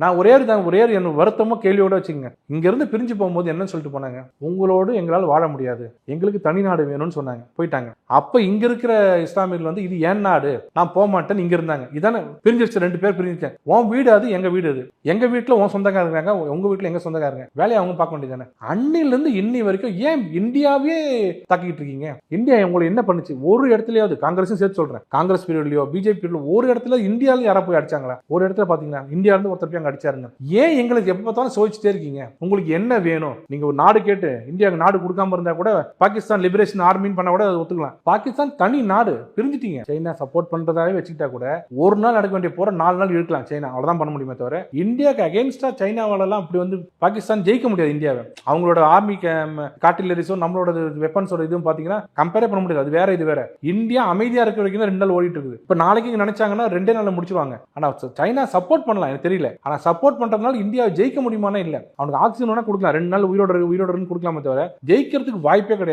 நான் ஒரே என் வருத்தமும் கேள்வியோட வச்சுக்கோங்க. இங்க இருந்து பிரிஞ்சு போகும்போது என்னன்னு சொல்லிட்டு போனாங்க, உங்களோடு எங்களால் வாழ முடியாது, எங்களுக்கு தனி நாடு வேணும்னு சொன்னாங்க, போயிட்டாங்க. அப்ப இங்க இருக்கிற இஸ்லாமியர்கள் வந்து இது ஏன் நாடு, நான் போக மாட்டேன்னு இங்க இருந்தாங்க. இதானே பிரிஞ்சிருச்சு, 2 பேர் பிரிஞ்சிருச்சேன். உன் வீடு அது, எங்க வீடு அது. எங்க வீட்டுல உன் சொந்தக்காரங்க இருக்காங்க, உங்க வீட்டுல எங்க சொந்தக்காரங்க, வேலையை அவங்க பார்க்க வேண்டியதானே. அன்னில இருந்து இன்னி வரைக்கும் ஏன் இந்தியாவே தாக்கிட்டு இருக்கீங்க? இந்தியா உங்களை என்ன பண்ணுச்சு? ஒரு இடத்துலயாவது, காங்கிரஸும் சேர்த்து சொல்றேன், காங்கிரஸ் பீரியட்லயோ பிஜேபி பீரியட்ல ஒரு இடத்துல இந்தியாவில் யாரா போய் அடிச்சாங்களா? ஒரு இடத்துல பாத்தீங்கன்னா இந்தியா இருந்து ஒருத்தர் போய் அங்க அடிச்சாருங்க. ஏன் எங்களுக்கு எப்ப பார்த்தாலும் சோதிச்சுட்டே இருக்கீங்க? உங்களுக்கு என்ன வேணும்? நீங்க ஒரு நாடு கேட்டு இந்தியாவுக்கு நாடு கொடுக்காம இருந்தா கூட பாகிஸ்தான் லிபரேஷன் ஆர்மின்னு பண்ண கூட ஒத்துக்கலாம். பாகிஸ்தான் தனி நாடு, பிரிஞ்சிட்டீங்க. சைனா சப்போர்ட் பண்றதாவே வச்சுக்கிட்டா கூட ஒரு நாள் நடக்க வேண்டிய போற 4 நாள் இழுக்கலாம். சைனா அவ்வளவுதான் பண்ண முடியுமே தவிர இந்தியாவுக்கு அகைன்ஸ்டா சைனாவாலலாம் அப்படி வந்து பாகிஸ்தான் ஜெயிக்க முடியாது இந்தியாவை. அவங்களோட ஆர்மி கார்டிலரிஸோ நம்மளோட வெப்பன்ஸோட இதுவும் பாத்தீங்கன்னா கம்பேரே பண்ண முடியாது. அது வேற இது வேற. இந்தியா அமைதியா இருக்க வரைக்கும் 2 நாள் ஓடிட்டு இருக்குது. இப்ப நாளைக்கு நினைச்சாங்கன்னா 2 நாள்ல முடிச்சுவாங்க. ஆனா சைனா சப்போர்ட் பண்ணலாம், எனக்கு தெரியல. ஆனா சப்போர்ட் பண்றதுனால இந்தியாவை ஜெயிக்க முடியுமானே இல்ல. அவனுக்கு ஆக்சிஜன் வேணா கொடுக்கலாம், 2 நாள் உயிரோட கொடுக்கலாமே தவிர ஜெயிக்கிறதுக்கு வாய்ப்பே கிடையாது.